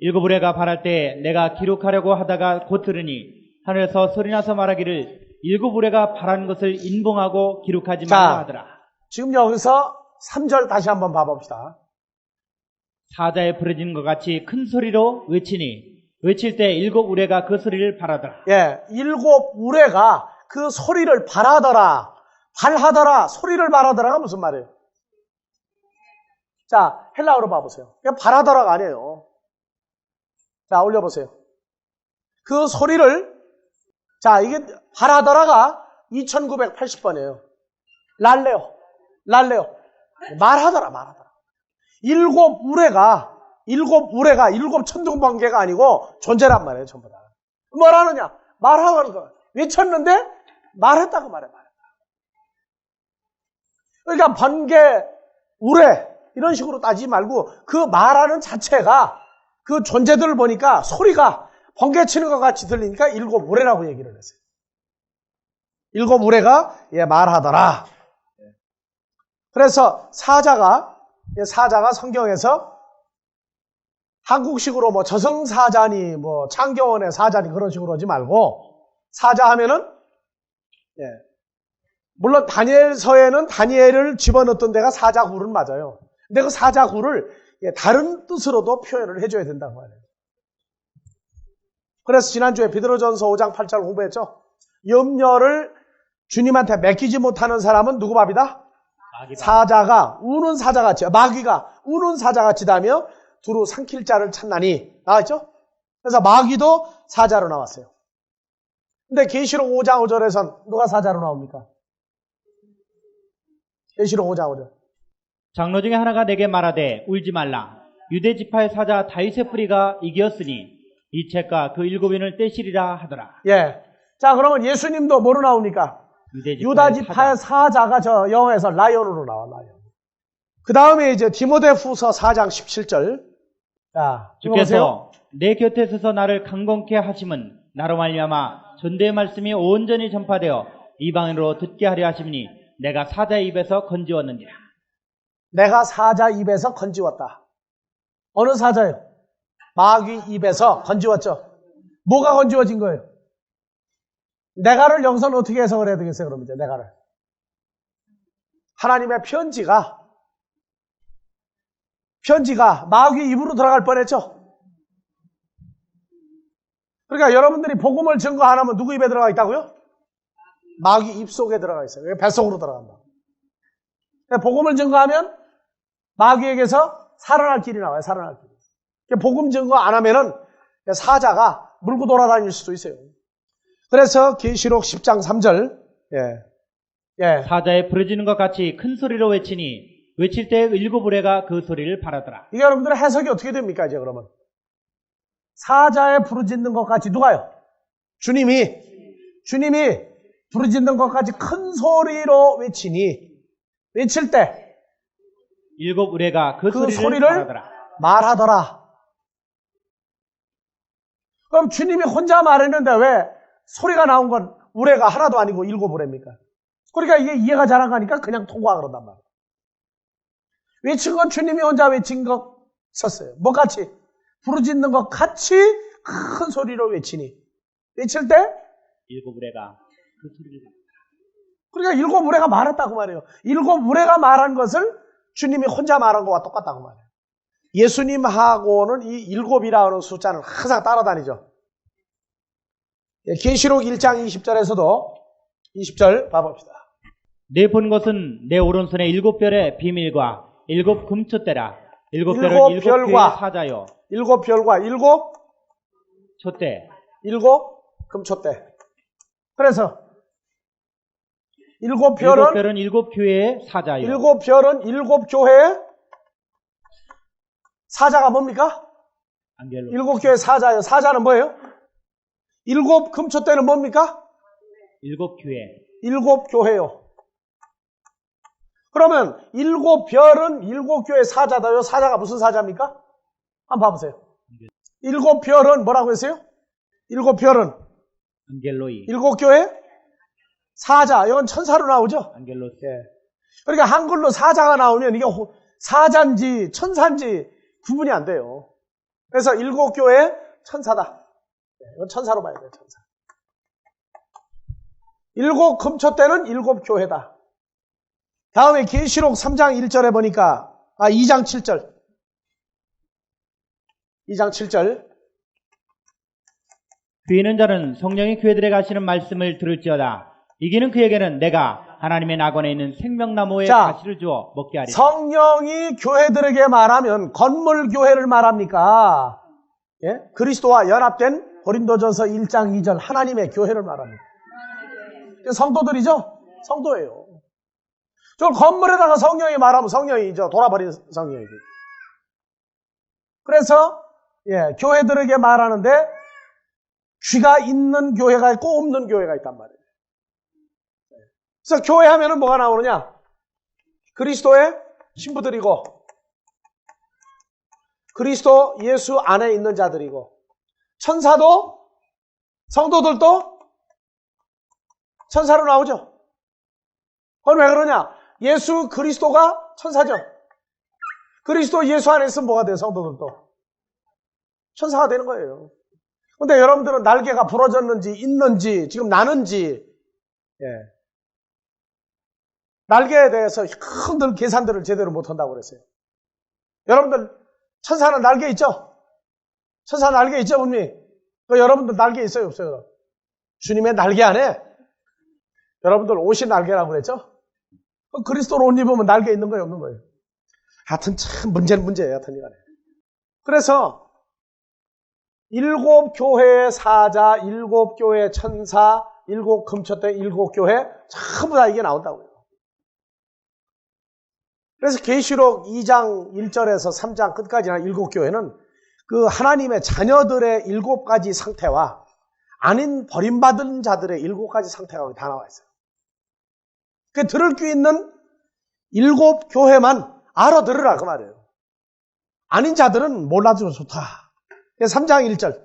일곱 우레가 바랄 때 내가 기록하려고 하다가 곧 들으니 하늘에서 소리나서 말하기를 일곱 우레가 바란 것을 인봉하고 기록하지 말라 하더라. 지금 여기서 3절 다시 한번 봐봅시다. 사자에 부러지는 것 같이 큰 소리로 외치니 외칠 때 일곱 우레가 그 소리를 바라더라. 예, 일곱 우레가 그 소리를 발하더라. 소리를 발하더라가 무슨 말이에요? 자, 헬라어로 봐보세요. 그냥 발하더라가 아니에요. 자, 올려보세요. 그 소리를, 자, 이게 발하더라가 2980번이에요. 랄레오. 말하더라. 일곱 우레가 일곱 천둥번개가 아니고 존재란 말이에요, 전부 다. 뭐라느냐? 말하는 거. 외쳤는데 말했다고 말해. 그러니까 번개, 우레 이런 식으로 따지지 말고 그 말하는 자체가 그 존재들을 보니까 소리가 번개 치는 것 같이 들리니까 일곱 우레라고 얘기를 했어요. 일곱 우레가 말하더라. 그래서 사자가 성경에서 한국식으로 뭐 저승사자니 뭐 창경원의 사자니 그런 식으로 하지 말고 사자 하면은 물론 다니엘서에는 다니엘을 집어넣었던 데가 사자굴은 맞아요. 근데 그 사자굴을 다른 뜻으로도 표현을 해줘야 된다고 말해요. 그래서 지난주에 베드로전서 5장 8절 공부했죠. 염려를 주님한테 맡기지 못하는 사람은 누구 밥이다? 마귀다. 사자가 우는 사자같이 마귀가 우는 사자같이다며 두루 삼킬 자를 찾나니 나왔죠? 그래서 마귀도 사자로 나왔어요. 근데 계시록 5장 5절에선 누가 사자로 나옵니까? 계시록 5장 5절. 장로 중에 하나가 내게 말하되 울지 말라. 유대 지파의 사자 다윗의 뿌리가 이겼으니 이 책과 그 일곱인을 떼시리라 하더라. 예. 자, 그러면 예수님도 뭐로 나옵니까? 유다 지파의 사자가 저 영어에서 라이온으로 나와, 라이온. 그 다음에 이제 디모데후서 4장 17절. 자, 주께서 내 곁에 서서 나를 강건케 하심은 나로 말미암아 전도의 말씀이 온전히 전파되어 이방인으로 듣게 하려 하심이니 내가 사자의 입에서 건지웠느니라. 내가 사자 입에서 건지웠다. 어느 사자요? 마귀 입에서 건지웠죠. 뭐가 건지워진 거예요? 내가를 여기서는 어떻게 해석을 해야 되겠어요? 그럼 이제 내가를. 하나님의 편지가 마귀 입으로 들어갈 뻔했죠. 그러니까 여러분들이 복음을 증거 안 하면 누구 입에 들어가 있다고요? 마귀 입 속에 들어가 있어요. 뱃속으로 들어간다. 복음을 증거하면 마귀에게서 살아날 길이 나와요. 살아날 길. 복음 증거 안 하면은 사자가 물고 돌아다닐 수도 있어요. 그래서 계시록 10장 3절. 사자에 부러지는 것 같이 큰 소리로 외치니 외칠 때 일곱 우레가 그 소리를 바라더라. 이게 여러분들의 해석이 어떻게 됩니까? 이제 그러면 사자에 부르짖는 것 같이 누가요? 주님이 부르짖는 것 같이 큰 소리로 외치니 외칠 때 일곱 우레가 그 소리를 바라더라. 말하더라. 그럼 주님이 혼자 말했는데 왜 소리가 나온 건 우레가 하나도 아니고 일곱 우레입니까? 그러니까 이게 이해가 잘 안 가니까 그냥 통과 그런단 말이에요. 외친 건 주님이 혼자 외친 것 썼어요. 뭐 같이? 부르짖는 것 같이 큰 소리로 외치니. 외칠 때 일곱 우레가 그 소리를 그러니까 일곱 우레가 말했다고 말해요. 일곱 우레가 말한 것을 주님이 혼자 말한 것과 똑같다고 말해요. 예수님하고는 이 일곱이라는 숫자는 항상 따라다니죠. 계시록 1장 20절에서도 20절 봐봅시다. 내 본 것은 내 오른손에 일곱 별의 비밀과 일곱 금촛대라. 일곱 별은 일곱 교회의 사자요. 일곱 별과 일곱 촛대. 일곱 금촛대. 그래서 일곱 별은 일곱 교회의 사자요. 일곱 별은 일곱 교회의 사자가 뭡니까? 안겔로. 일곱 교회 사자요. 사자는 뭐예요? 일곱 금촛대는 뭡니까? 일곱 교회. 일곱 교회요. 그러면 일곱 별은 일곱 교회 사자다요. 사자가 무슨 사자입니까? 한번 봐보세요. 일곱 별은 뭐라고 했어요? 일곱 별은 안겔로이. 일곱 교회 사자. 이건 천사로 나오죠? 안겔로스. 그러니까 한글로 사자가 나오면 이게 사자인지 천사인지 구분이 안 돼요. 그래서 일곱 교회 천사다. 이건 천사로 봐야 돼요. 천사. 일곱 금초 때는 일곱 교회다. 다음에 계시록 3장 1절에 보니까 2장 7절. 2장 7절. 귀 있는 자는 성령이 교회들에 가시는 말씀을 들을지어다. 이기는 그에게는 내가 하나님의 낙원에 있는 생명나무의 가시를 주어 먹게 하리라. 성령이 교회들에게 말하면 건물 교회를 말합니까? 예? 그리스도와 연합된 고린도전서 1장 2절 하나님의 교회를 말합니다. 성도들이죠? 성도예요. 저 건물에다가 성령이 말하면 성령이죠. 돌아버린 성령이죠. 그래서 교회들에게 말하는데 귀가 있는 교회가 있고 없는 교회가 있단 말이에요. 그래서 교회 하면은 뭐가 나오느냐? 그리스도의 신부들이고 그리스도 예수 안에 있는 자들이고 천사도 성도들도 천사로 나오죠. 그건 왜 그러냐? 예수 그리스도가 천사죠. 그리스도 예수 안에 있으면 뭐가 돼요? 성도들도 천사가 되는 거예요. 근데 여러분들은 날개가 부러졌는지 있는지 지금 나는지 날개에 대해서 흔들 계산들을 제대로 못한다고 그랬어요. 여러분들 천사는 날개 있죠? 천사 날개 있죠 분명히. 여러분들 날개 있어요 없어요? 주님의 날개 안에 여러분들 옷이 날개라고 그랬죠? 그리스도로 옷 입으면 날개 있는 거예요 없는 거예요? 하여튼 참 문제는 문제예요 하여튼 이간에. 그래서 일곱 교회의 사자, 일곱 교회의 천사, 일곱 금초대, 일곱 교회 전부 다 이게 나온다고요. 그래서 계시록 2장 1절에서 3장 끝까지나 일곱 교회는 그 하나님의 자녀들의 일곱 가지 상태와 아닌 버림받은 자들의 일곱 가지 상태가 다 나와 있어요. 그 들을 귀 있는 일곱 교회만 알아들으라 그 말이에요. 아닌 자들은 몰라도 좋다. 3장 1절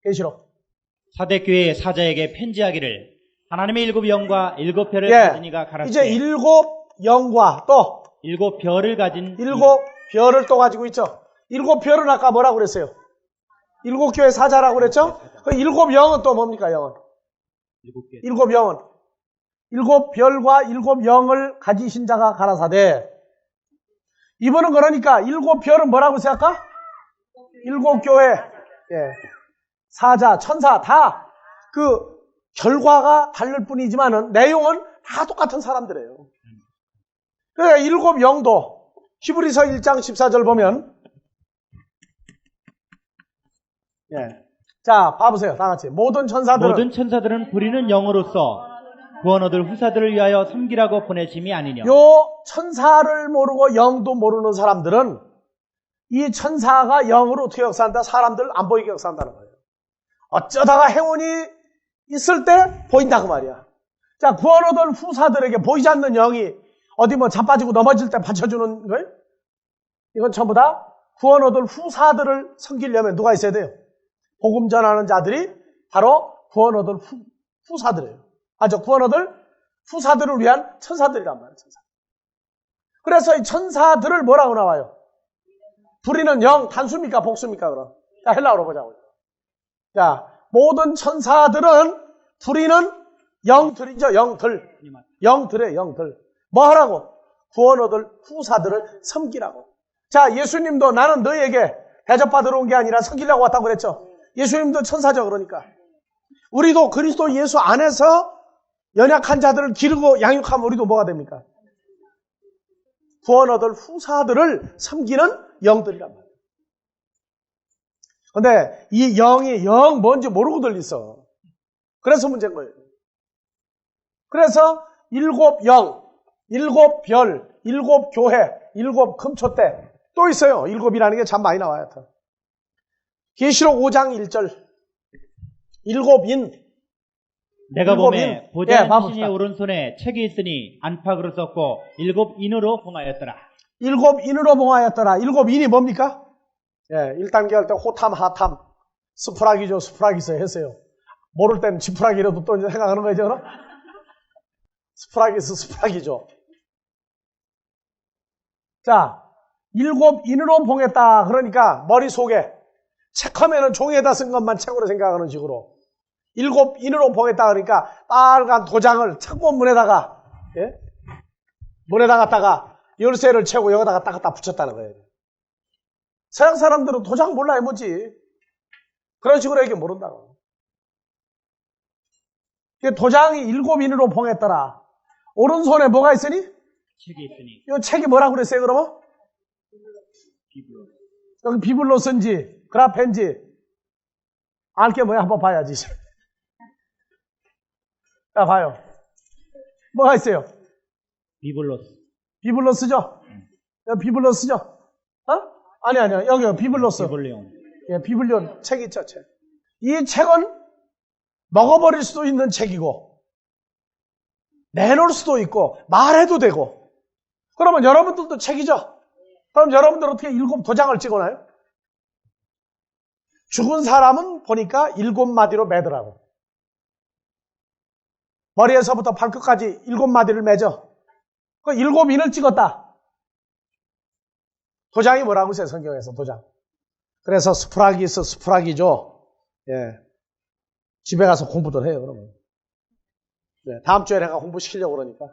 계시록 사대 교회의 사자에게 편지하기를 하나님의 일곱 영과 일곱 별을 가진 이가 가라사대. 이제 일곱 영과 또 일곱 별을 가진 일곱 별을 또 가지고 있죠. 일곱 별은 아까 뭐라고 그랬어요? 일곱 교회 사자라고 그랬죠? 그 일곱 영은 또 뭡니까? 영은 일곱 영은 일곱 별과 일곱 영을 가지신 자가 가라사대. 이분은 그러니까 일곱 별은 뭐라고 생각할까? 일곱 교회, 사자, 천사 다 그 결과가 다를 뿐이지만은 내용은 다 똑같은 사람들이에요. 그러니까 일곱 영도 히브리서 1장 14절 보면 자 봐보세요 다 같이 모든 천사들은 부리는 영으로서 구원 얻을 후사들을 위하여 섬기라고 보내심이 아니냐. 요 천사를 모르고 영도 모르는 사람들은 이 천사가 영으로 어떻게 역사한다? 사람들 안 보이게 역사한다는 거예요. 어쩌다가 행운이 있을 때 보인다 그 말이야. 자, 구원 얻을 후사들에게 보이지 않는 영이 어디 뭐 자빠지고 넘어질 때 받쳐주는 거예요? 이건 전부 다 구원 얻을 후사들을 섬기려면 누가 있어야 돼요? 복음 전하는 자들이 바로 구원 얻을 후사들이에요. 구원 얻을 후사들을 위한 천사들이란 말이에요. 천사. 그래서 이 천사들을 뭐라고 나와요? 부리는 영, 단수입니까? 복수입니까? 그럼. 자, 헬라어로 보자고요. 자, 모든 천사들은 부리는 영들이죠, 영들. 영들이에요, 영들. 뭐 하라고? 구원 얻을 후사들을 섬기라고. 자, 예수님도 나는 너희에게 대접받으러 온 게 아니라 섬기려고 왔다고 그랬죠. 예수님도 천사죠, 그러니까. 우리도 그리스도 예수 안에서 연약한 자들을 기르고 양육하면 우리도 뭐가 됩니까? 구원 얻을 후사들을 섬기는 영들이란 말이에요. 근데 이 영이 영 뭔지 모르고들 있어. 그래서 문제인 거예요. 그래서 일곱 영, 일곱 별, 일곱 교회, 일곱 금초대 또 있어요. 일곱이라는 게 참 많이 나와요. 계시록 5장 1절 일곱 인 내가 보매 보좌 신의 오른손에 책이 있으니 안팎으로 썼고 일곱 인으로 봉하였더라. 일곱 인으로 봉하였더라. 일곱 인이 뭡니까? 1단계 할 때 호탐, 하탐, 스프라기죠. 스프라기서 했어요. 모를 때는 지푸라기라도 또 이제 생각하는 거죠. 그럼? 스프라기서 스프라기죠. 자, 일곱 인으로 봉했다. 그러니까 머릿속에 책 하면은 종이에다 쓴 것만 책으로 생각하는 식으로 일곱 인으로 봉했다 그러니까 빨간 도장을 창고문에다가, 예? 문에다 갖다가 열쇠를 채우고 여기다가 딱 갖다 붙였다는 거예요. 서양 사람들은 도장 몰라요, 뭐지? 그런 식으로 얘기 모른다고. 도장이 일곱 인으로 봉했더라. 오른손에 뭐가 있으니? 책이 있으니. 이 책이 뭐라고 그랬어요, 그러면? 비블로스. 여기 비블로스인지, 그라펜지, 알 게 뭐야? 한번 봐야지. 자, 봐요. 뭐가 있어요? 비블로스. 비블로스죠? 여기 비블로스죠? 어? 아니야. 여기 비블로스. 비블리온. 예, 비블리온 책 있죠, 책. 이 책은 먹어버릴 수도 있는 책이고, 내놓을 수도 있고, 말해도 되고. 그러면 여러분들도 책이죠? 그럼 여러분들 어떻게 일곱 도장을 찍어놔요? 죽은 사람은 보니까 일곱 마디로 매더라고. 머리에서부터 발끝까지 일곱 마디를 매죠. 그 일곱 인을 찍었다. 도장이 뭐라고 했어요, 성경에서 도장. 그래서 스프라기스 스프라기죠. 예. 집에 가서 공부들 해요, 그러면. 네, 다음 주에 내가 공부시키려고 그러니까.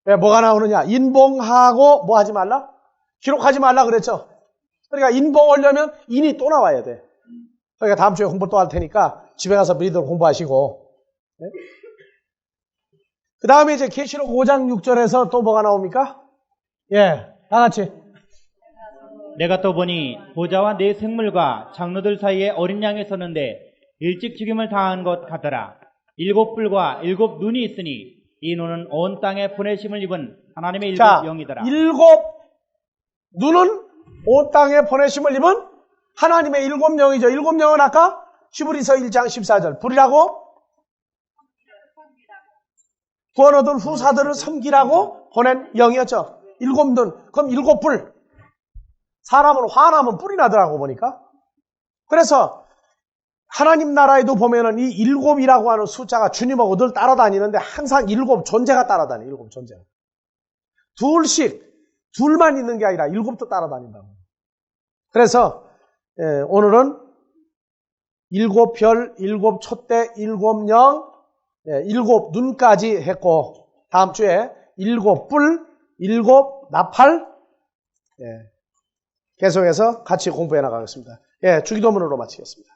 왜, 뭐가 나오느냐? 인봉하고 뭐 하지 말라? 기록하지 말라 그랬죠. 그러니까 인봉하려면 인이 또 나와야 돼. 그러니까 다음 주에 공부 또 할 테니까 집에 가서 너희들 공부하시고. 네? 그 다음에 이제 계시록 5장 6절에서 또 뭐가 나옵니까? 예, 다 같이. 내가 또 보니 보좌와 네 생물과 장로들 사이에 어린 양이 섰는데 일찍 죽임을 당한 것 같더라. 일곱 뿔과 일곱 눈이 있으니 이 눈은 온 땅에 보내심을 입은 하나님의 일곱 영이더라. 일곱 눈은 온 땅에 보내심을 입은 하나님의 일곱 영이죠. 일곱 영은 아까 히브리서 1장 14절 불이라고 구원 얻은 후사들을 섬기라고 보낸 영이었죠. 일곱 눈, 그럼 일곱 뿔. 사람은 화나면 뿔이 나더라고 보니까. 그래서 하나님 나라에도 보면은 이 일곱이라고 하는 숫자가 주님하고 늘 따라다니는데 항상 일곱 존재가 따라다녀. 일곱 존재가. 둘만 있는 게 아니라 일곱도 따라다닌다고. 그래서 오늘은 일곱 별, 일곱 촛대, 일곱 영, 일곱 눈까지 했고 다음 주에 일곱 뿔, 일곱 나팔 계속해서 같이 공부해 나가겠습니다. 주기도문으로 마치겠습니다.